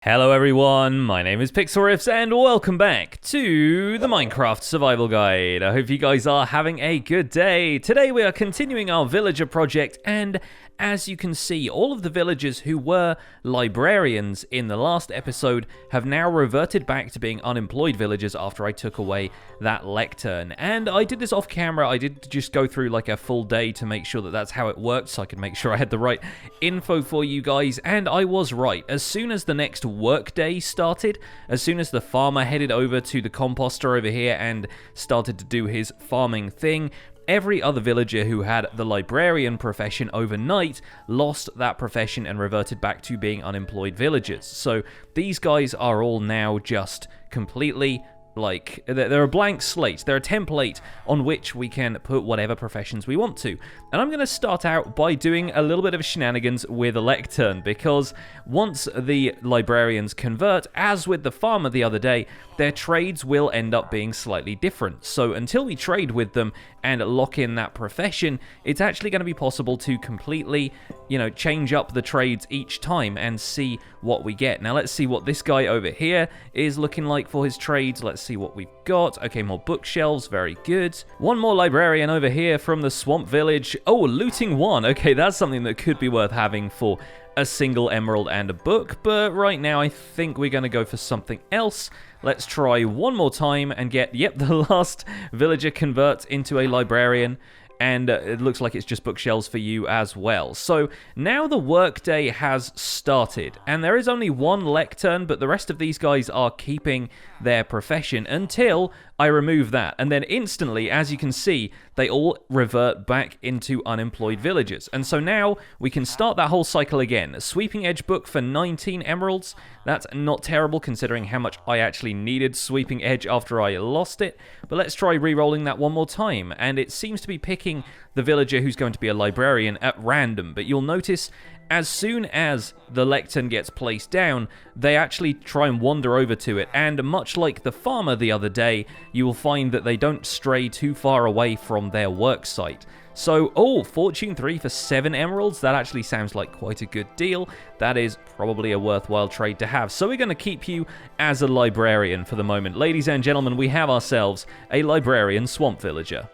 Hello everyone, my name is Pixlriffs and welcome back to the Minecraft Survival Guide. I hope you guys are having a good day. Today we are continuing our villager project, and as you can see, all of the villagers who were librarians in the last episode have now reverted back to being unemployed villagers after I took away that lectern. And I did this off camera. I did just go through like a full day to make sure that that's how it worked, so I could make sure I had the right info for you guys, and I was right. As soon as the next workday started, as soon as the farmer headed over to the composter over here and started to do his farming thing, every other villager who had the librarian profession overnight lost that profession and reverted back to being unemployed villagers. So these guys are all now just completely like, they're a blank slate. They're a template on which we can put whatever professions we want to. And I'm going to start out by doing a little bit of shenanigans with a lectern, because once the librarians convert, as with the farmer the other day, their trades will end up being slightly different. So until we trade with them and lock in that profession, it's actually going to be possible to completely, change up the trades each time and see what we get. Now let's see what this guy over here is looking like for his trades. Let's see what we've got. Okay, more bookshelves, very good. One more librarian over here from the swamp village. Oh, looting one. Okay, that's something that could be worth having for a single emerald and a book, but right now I think we're going to go for something else. Let's try one more time and get, the last villager converts into a librarian. And it looks like it's just bookshelves for you as well. So now the workday has started, and there is only one lectern, but the rest of these guys are keeping their profession until I remove that. And then instantly, as you can see, they all revert back into unemployed villagers. And so now we can start that whole cycle again. A sweeping edge book for 19 emeralds. That's not terrible considering how much I actually needed sweeping edge after I lost it. But let's try re-rolling that one more time. And it seems to be picking the villager who's going to be a librarian at random. But you'll notice as soon as the lectern gets placed down, they actually try and wander over to it, and much like the farmer the other day, you will find that they don't stray too far away from their work site. So, Fortune 3 for 7 emeralds, that actually sounds like quite a good deal. That is probably a worthwhile trade to have. So we're going to keep you as a librarian for the moment. Ladies and gentlemen, we have ourselves a librarian swamp villager.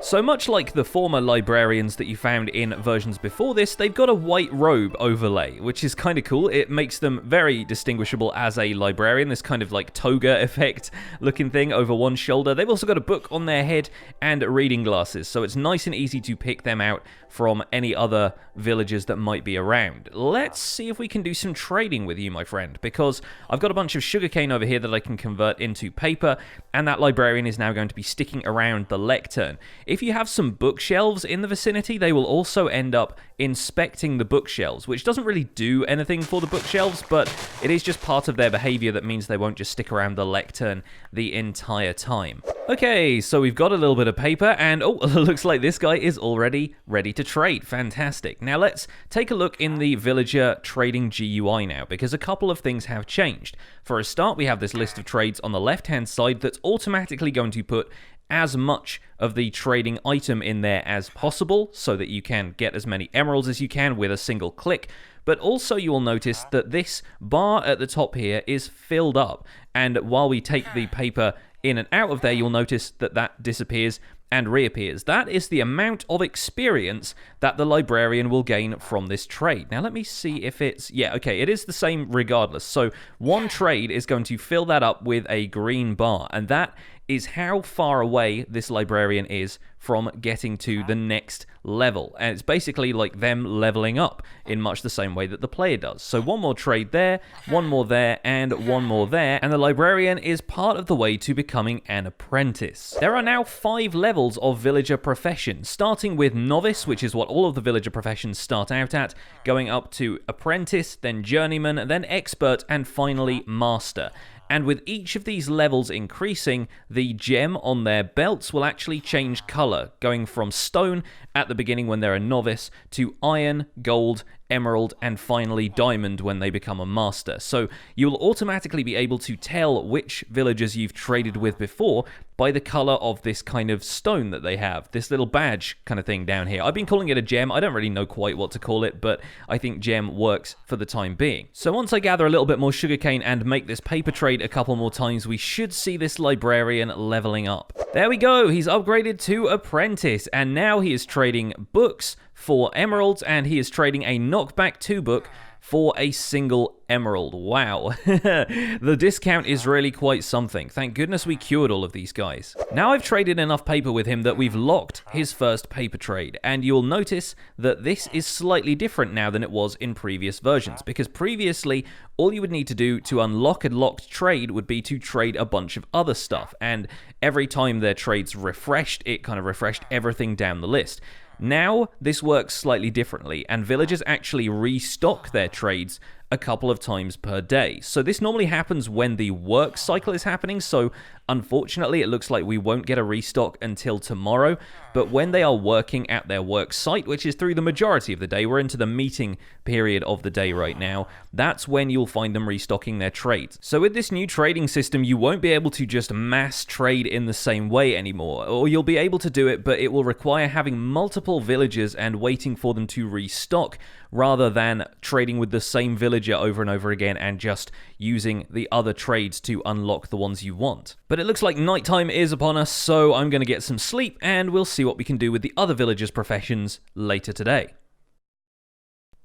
So much like the former librarians that you found in versions before this, they've got a white robe overlay, which is kind of cool. It makes them very distinguishable as a librarian, this kind of like toga effect looking thing over one shoulder. They've also got a book on their head and reading glasses, so it's nice and easy to pick them out from any other villagers that might be around. Let's see if we can do some trading with you, my friend, because I've got a bunch of sugarcane over here that I can convert into paper, and that librarian is now going to be sticking around the lectern. If you have some bookshelves in the vicinity, they will also end up inspecting the bookshelves, which doesn't really do anything for the bookshelves, but it is just part of their behavior that means they won't just stick around the lectern the entire time. Okay, so we've got a little bit of paper, and looks like this guy is already ready to trade. Fantastic. Now let's take a look in the villager trading GUI now, because a couple of things have changed. For a start, we have this list of trades on the left-hand side that's automatically going to put as much of the trading item in there as possible so that you can get as many emeralds as you can with a single click. But also you will notice that this bar at the top here is filled up, and while we take the paper in and out of there, you'll notice that that disappears and reappears. That is the amount of experience that the librarian will gain from this trade. Now let me see if it's, it is the same regardless. So one trade is going to fill that up with a green bar, and that is how far away this librarian is from getting to the next level. And it's basically like them leveling up in much the same way that the player does. So one more trade there, one more there, and one more there, and the librarian is part of the way to becoming an apprentice. There are now 5 levels of villager profession, starting with novice, which is what all of the villager professions start out at, going up to apprentice, then journeyman, then expert, and finally master. And with each of these levels increasing, the gem on their belts will actually change color, going from stone at the beginning when they're a novice to iron, gold, emerald, and finally diamond when they become a master. So you'll automatically be able to tell which villagers you've traded with before by the color of this kind of stone that they have, this little badge kind of thing down here. I've been calling it a gem. I don't really know quite what to call it, but I think gem works for the time being. So once I gather a little bit more sugarcane and make this paper trade a couple more times, we should see this librarian leveling up. There we go. He's upgraded to apprentice, and now he is trading books for emeralds, and he is trading a knockback 2 book for a single emerald. Wow. The discount is really quite something. Thank goodness we cured all of these guys. Now I've traded enough paper with him that we've locked his first paper trade, and you'll notice that this is slightly different now than it was in previous versions, because previously all you would need to do to unlock a locked trade would be to trade a bunch of other stuff, and every time their trades refreshed, it kind of refreshed everything down the list. Now, this works slightly differently, and villagers actually restock their trades a couple of times per day. So this normally happens when the work cycle is happening, so unfortunately it looks like we won't get a restock until tomorrow, but when they are working at their work site, which is through the majority of the day, we're into the meeting period of the day right now, that's when you'll find them restocking their trades. So with this new trading system, you won't be able to just mass trade in the same way anymore, or you'll be able to do it, but it will require having multiple villagers and waiting for them to restock, rather than trading with the same villager over and over again and just using the other trades to unlock the ones you want. But it looks like nighttime is upon us, so I'm going to get some sleep, and we'll see what we can do with the other villagers' professions later today.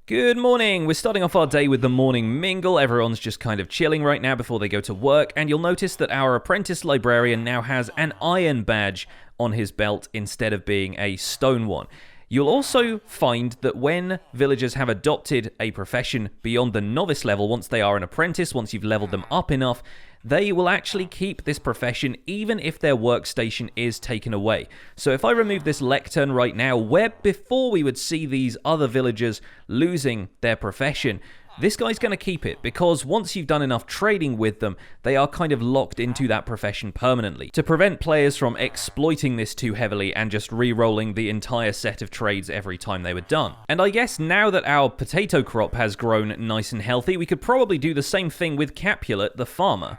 Good morning! We're starting off our day with the morning mingle. Everyone's just kind of chilling right now before they go to work, and you'll notice that our apprentice librarian now has an iron badge on his belt instead of being a stone one. You'll also find that when villagers have adopted a profession beyond the novice level, once they are an apprentice, once you've leveled them up enough, they will actually keep this profession even if their workstation is taken away. So if I remove this lectern right now, where before we would see these other villagers losing their profession, this guy's going to keep it, because once you've done enough trading with them, they are kind of locked into that profession permanently, to prevent players from exploiting this too heavily and just re-rolling the entire set of trades every time they were done. And I guess now that our potato crop has grown nice and healthy, we could probably do the same thing with Capulet the farmer.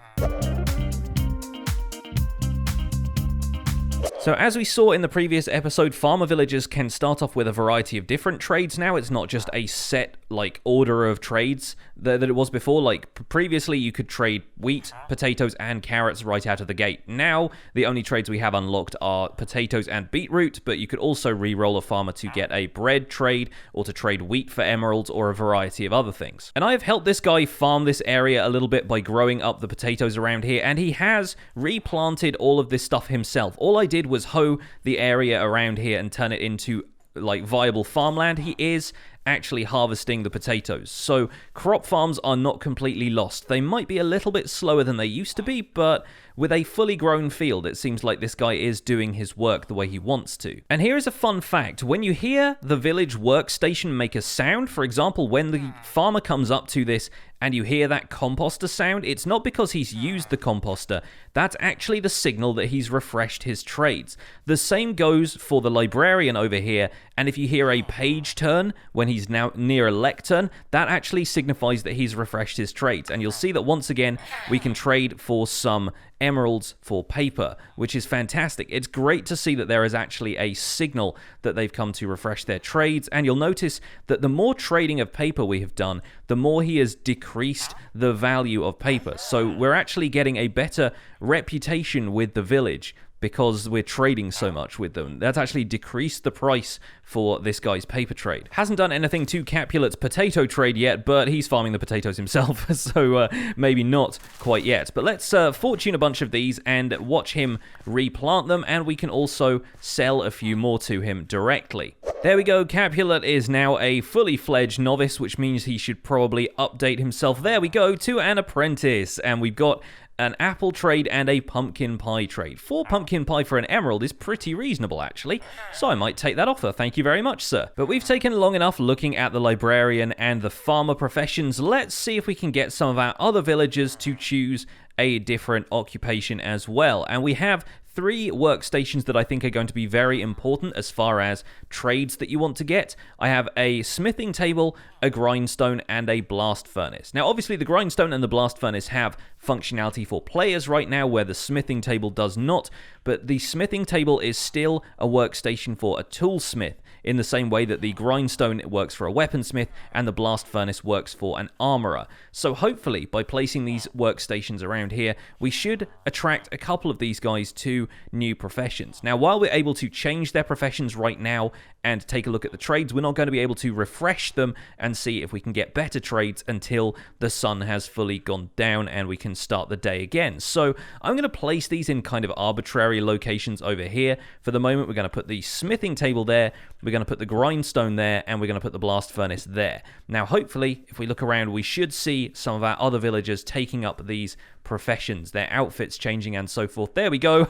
So as we saw in the previous episode, farmer villagers can start off with a variety of different trades now. It's not just a set order of trades that it was before. Like previously you could trade wheat, potatoes and carrots right out of the gate. Now the only trades we have unlocked are potatoes and beetroot, but you could also re-roll a farmer to get a bread trade or to trade wheat for emeralds or a variety of other things. And I've helped this guy farm this area a little bit by growing up the potatoes around here, and he has replanted all of this stuff himself. All I did was hoe the area around here and turn it into viable farmland. He is actually harvesting the potatoes. So crop farms are not completely lost. They might be a little bit slower than they used to be, but with a fully grown field, it seems like this guy is doing his work the way he wants to. And here is a fun fact. When you hear the village workstation make a sound, for example, when the farmer comes up to this and you hear that composter sound, it's not because he's used the composter. That's actually the signal that he's refreshed his trades. The same goes for the librarian over here, and if you hear a page turn when he's now near a lectern, that actually signifies that he's refreshed his trades. And you'll see that once again, we can trade for some emeralds for paper, which is fantastic. It's great to see that there is actually a signal that they've come to refresh their trades, and you'll notice that the more trading of paper we have done, the more he has decreased the value of paper. So we're actually getting a better reputation with the village because we're trading so much with them. That's actually decreased the price for this guy's paper trade. Hasn't done anything to Capulet's potato trade yet, but he's farming the potatoes himself, so maybe not quite yet. But let's fortune a bunch of these and watch him replant them, and we can also sell a few more to him directly. There we go, Capulet is now a fully fledged novice, which means he should probably update himself. There we go, to an apprentice, and we've got an apple trade and a pumpkin pie trade. 4 pumpkin pie for an emerald is pretty reasonable, actually, so I might take that offer. Thank you very much, sir. But we've taken long enough looking at the librarian and the farmer professions. Let's see if we can get some of our other villagers to choose a different occupation as well. And we have three workstations that I think are going to be very important as far as trades that you want to get. I have a smithing table, a grindstone, and a blast furnace. Now, obviously, the grindstone and the blast furnace have functionality for players right now, where the smithing table does not, but the smithing table is still a workstation for a toolsmith, in the same way that the grindstone works for a weaponsmith and the blast furnace works for an armorer. So hopefully, by placing these workstations around here, we should attract a couple of these guys to new professions. Now, while we're able to change their professions right now and take a look at the trades, we're not going to be able to refresh them and see if we can get better trades until the sun has fully gone down and we can start the day again. So I'm going to place these in kind of arbitrary locations over here. For the moment, we're going to put the smithing table there, we're going to put the grindstone there, and we're going to put the blast furnace there. Now, hopefully, if we look around, we should see some of our other villagers taking up these professions, their outfits changing and so forth. There we go.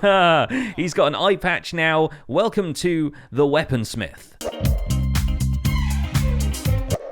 He's got an eye patch now. Welcome to the weaponsmith.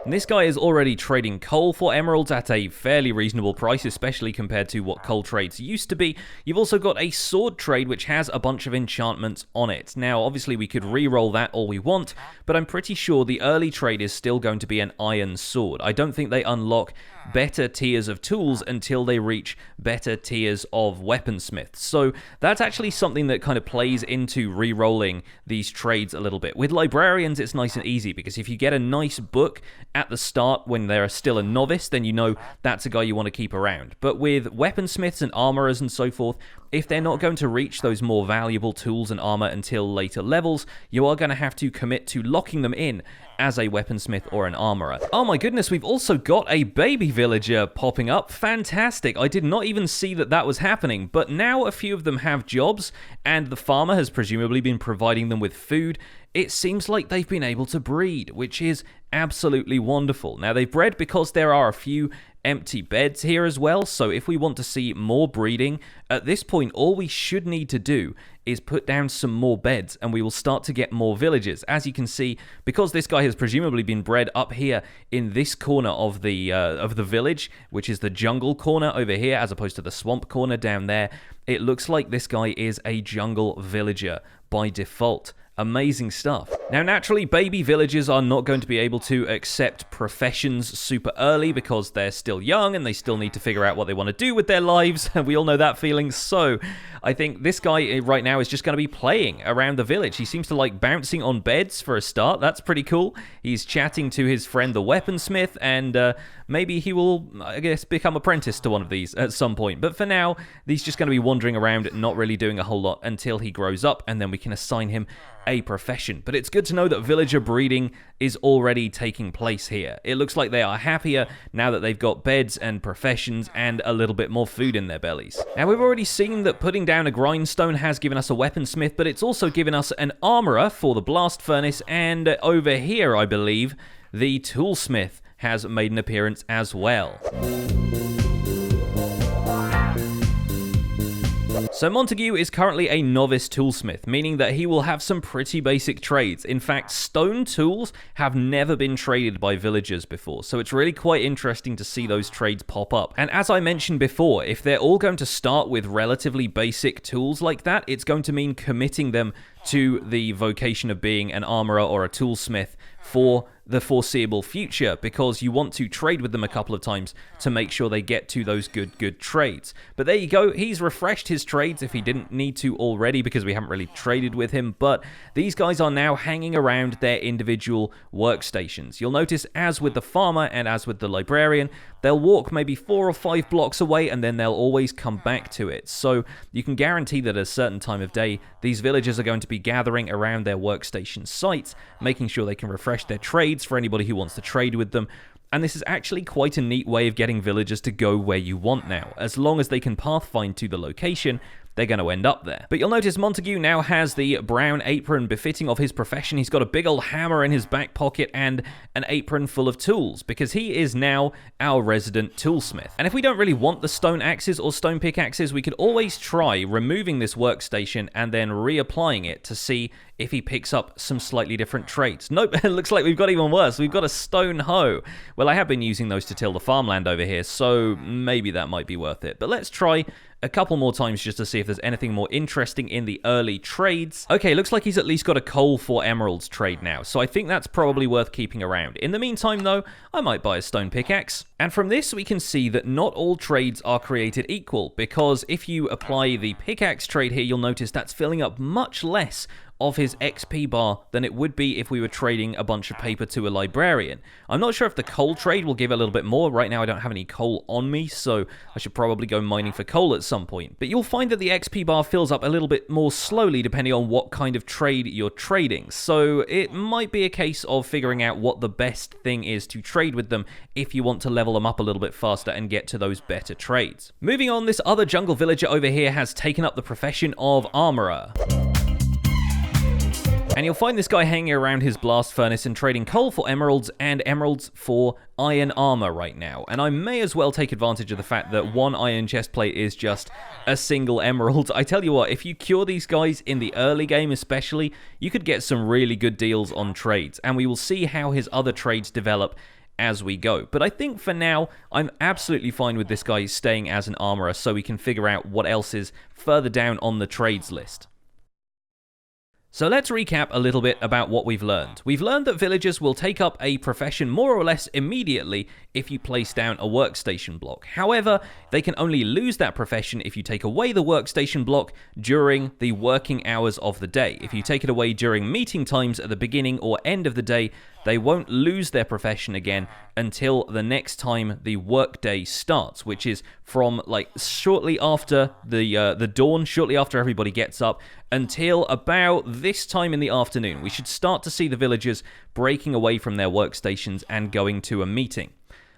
And this guy is already trading coal for emeralds at a fairly reasonable price, especially compared to what coal trades used to be. You've also got a sword trade, which has a bunch of enchantments on it. Now, obviously, we could re-roll that all we want, but I'm pretty sure the early trade is still going to be an iron sword. I don't think they unlock better tiers of tools until they reach better tiers of weaponsmiths. So that's actually something that kind of plays into re-rolling these trades a little bit. With librarians, it's nice and easy, because if you get a nice book at the start when they're still a novice, then you know that's a guy you want to keep around. But with weaponsmiths and armorers and so forth, if they're not going to reach those more valuable tools and armor until later levels, you are going to have to commit to locking them in as a weaponsmith or an armorer. Oh my goodness, we've also got a baby villager popping up. Fantastic. I did not even see that that was happening, but now a few of them have jobs, and the farmer has presumably been providing them with food. It seems like they've been able to breed, which is absolutely wonderful. Now, they've bred because there are a few empty beds here as well, so if we want to see more breeding, at this point, all we should need to do is put down some more beds, and we will start to get more villagers. As you can see, because this guy has presumably been bred up here in this corner of the village, which is the jungle corner over here, as opposed to the swamp corner down there, it looks like this guy is a jungle villager by default. Amazing stuff. Now, naturally, baby villagers are not going to be able to accept professions super early because they're still young and they still need to figure out what they want to do with their lives. We all know that feeling. So I think this guy right now is just going to be playing around the village. He seems to like bouncing on beds for a start. That's pretty cool. He's chatting to his friend, the weaponsmith, and maybe he will, I guess, become apprentice to one of these at some point. But for now, he's just going to be wandering around, not really doing a whole lot until he grows up, and then we can assign him a profession. But it's good to know that villager breeding is already taking place here. It looks like they are happier now that they've got beds and professions and a little bit more food in their bellies. Now, we've already seen that putting down a grindstone has given us a weaponsmith, but it's also given us an armorer for the blast furnace, and over here, I believe, the toolsmith has made an appearance as well. So Montague is currently a novice toolsmith, meaning that he will have some pretty basic trades. In fact, stone tools have never been traded by villagers before, so it's really quite interesting to see those trades pop up. And as I mentioned before, if they're all going to start with relatively basic tools like that, it's going to mean committing them to the vocation of being an armorer or a toolsmith for the foreseeable future, because you want to trade with them a couple of times to make sure they get to those good trades. But there you go, he's refreshed his trades if he didn't need to already, because we haven't really traded with him, but these guys are now hanging around their individual workstations. You'll notice, as with the farmer and as with the librarian, they'll walk maybe 4 or 5 blocks away and then they'll always come back to it. So you can guarantee that at a certain time of day, these villagers are going to be gathering around their workstation sites, making sure they can refresh their trades for anybody who wants to trade with them. And this is actually quite a neat way of getting villagers to go where you want now. As long as they can pathfind to the location, they're going to end up there. But you'll notice Montague now has the brown apron befitting of his profession. He's got a big old hammer in his back pocket and an apron full of tools, because he is now our resident toolsmith. And if we don't really want the stone axes or stone pickaxes, we could always try removing this workstation and then reapplying it to see if he picks up some slightly different trades. Nope, it looks like we've got even worse. We've got a stone hoe. Well, I have been using those to till the farmland over here, so maybe that might be worth it. But let's try a couple more times just to see if there's anything more interesting in the early trades. Okay, looks like he's at least got a coal for emeralds trade now, so I think that's probably worth keeping around. In the meantime, though, I might buy a stone pickaxe. And from this, we can see that not all trades are created equal, because if you apply the pickaxe trade here, you'll notice that's filling up much less of his XP bar than it would be if we were trading a bunch of paper to a librarian. I'm not sure if the coal trade will give a little bit more. Right now I don't have any coal on me, so I should probably go mining for coal at some point. But you'll find that the XP bar fills up a little bit more slowly depending on what kind of trade you're trading. So it might be a case of figuring out what the best thing is to trade with them if you want to level them up a little bit faster and get to those better trades. Moving on, this other jungle villager over here has taken up the profession of armorer. And you'll find this guy hanging around his blast furnace and trading coal for emeralds and emeralds for iron armor right now. And I may as well take advantage of the fact that one iron chestplate is just a single emerald. I tell you what, if you cure these guys in the early game especially, you could get some really good deals on trades. And we will see how his other trades develop as we go. But I think for now, I'm absolutely fine with this guy staying as an armorer so we can figure out what else is further down on the trades list. So let's recap a little bit about what we've learned. We've learned that villagers will take up a profession more or less immediately if you place down a workstation block. However, they can only lose that profession if you take away the workstation block during the working hours of the day. If you take it away during meeting times at the beginning or end of the day, they won't lose their profession again until the next time the workday starts, which is from like shortly after the dawn, shortly after everybody gets up, until about this time in the afternoon. We should start to see the villagers breaking away from their workstations and going to a meeting.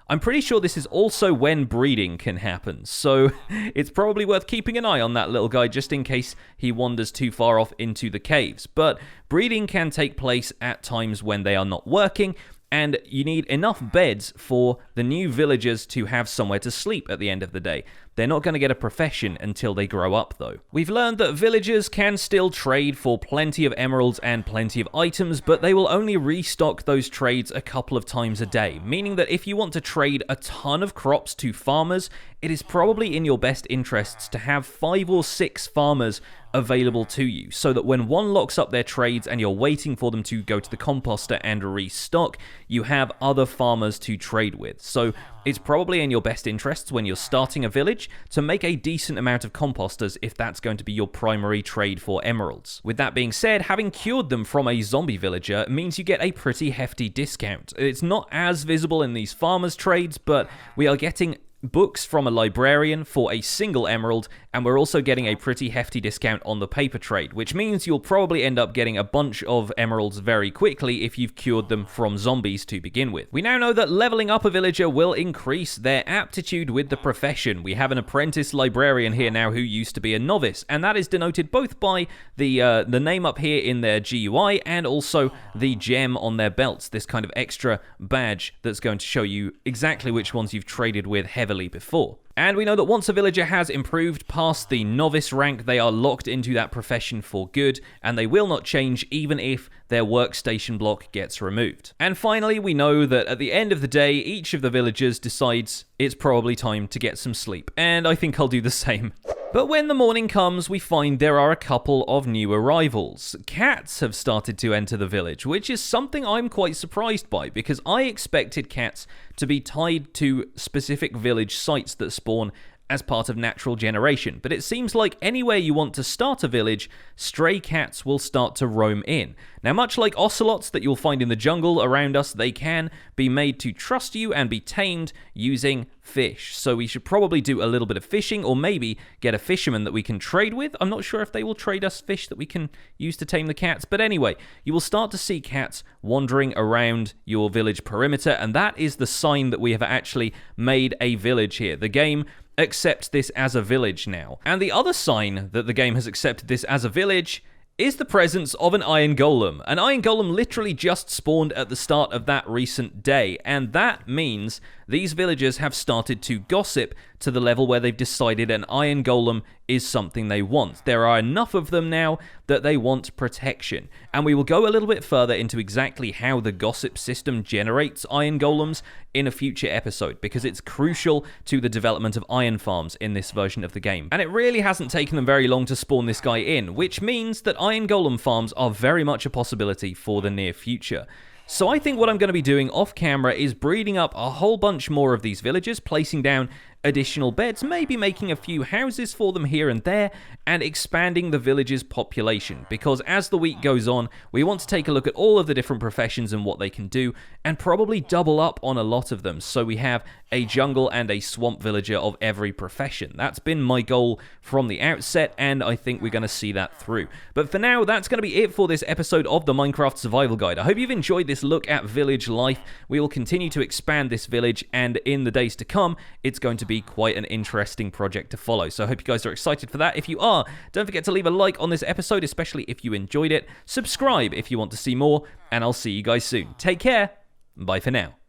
I'm pretty sure this is also when breeding can happen, so it's probably worth keeping an eye on that little guy just in case he wanders too far off into the caves. But breeding can take place at times when they are not working, and you need enough beds for the new villagers to have somewhere to sleep at the end of the day. They're not going to get a profession until they grow up, though. We've learned that villagers can still trade for plenty of emeralds and plenty of items, but they will only restock those trades a couple of times a day, meaning that if you want to trade a ton of crops to farmers, it is probably in your best interests to have 5 or 6 farmers available to you, so that when one locks up their trades and you're waiting for them to go to the composter and restock, you have other farmers to trade with. So it's probably in your best interests when you're starting a village to make a decent amount of composters if that's going to be your primary trade for emeralds. With that being said, having cured them from a zombie villager means you get a pretty hefty discount. It's not as visible in these farmers trades, but we are getting books from a librarian for a single emerald, and we're also getting a pretty hefty discount on the paper trade, which means you'll probably end up getting a bunch of emeralds very quickly if you've cured them from zombies to begin with. We now know that leveling up a villager will increase their aptitude with the profession. We have an apprentice librarian here now who used to be a novice, and that is denoted both by the name up here in their GUI and also the gem on their belts, this kind of extra badge that's going to show you exactly which ones you've traded with heavily before. And we know that once a villager has improved past the novice rank, they are locked into that profession for good, and they will not change even if their workstation block gets removed. And finally, we know that at the end of the day, each of the villagers decides it's probably time to get some sleep, and I think I'll do the same. But when the morning comes, we find there are a couple of new arrivals. Cats have started to enter the village, which is something I'm quite surprised by, because I expected cats to be tied to specific village sites that spawn as part of natural generation. But it seems like anywhere you want to start a village, stray cats will start to roam in. Now, much like ocelots that you'll find in the jungle around us, they can be made to trust you and be tamed using fish. So we should probably do a little bit of fishing, or maybe get a fisherman that we can trade with. I'm not sure if they will trade us fish that we can use to tame the cats. But anyway, you will start to see cats wandering around your village perimeter, and that is the sign that we have actually made a village here. The game accepts this as a village now. And the other sign that the game has accepted this as a village is the presence of an iron golem. An iron golem literally just spawned at the start of that recent day, and that means these villagers have started to gossip to the level where they've decided an iron golem is something they want. There are enough of them now that they want protection. And we will go a little bit further into exactly how the gossip system generates iron golems in a future episode, because it's crucial to the development of iron farms in this version of the game. And it really hasn't taken them very long to spawn this guy in, which means that iron golem farms are very much a possibility for the near future. So I think what I'm going to be doing off camera is breeding up a whole bunch more of these villagers, placing down additional beds, maybe making a few houses for them here and there, and expanding the village's population. Because as the week goes on, we want to take a look at all of the different professions and what they can do, and probably double up on a lot of them, so we have a jungle and a swamp villager of every profession. That's been my goal from the outset, and I think we're going to see that through. But for now, that's going to be it for this episode of the Minecraft Survival Guide. I hope you've enjoyed this look at village life. We will continue to expand this village, and in the days to come, it's going to be quite an interesting project to follow. So I hope you guys are excited for that. If you are, don't forget to leave a like on this episode, especially if you enjoyed it. Subscribe if you want to see more, and I'll see you guys soon. Take care. Bye for now.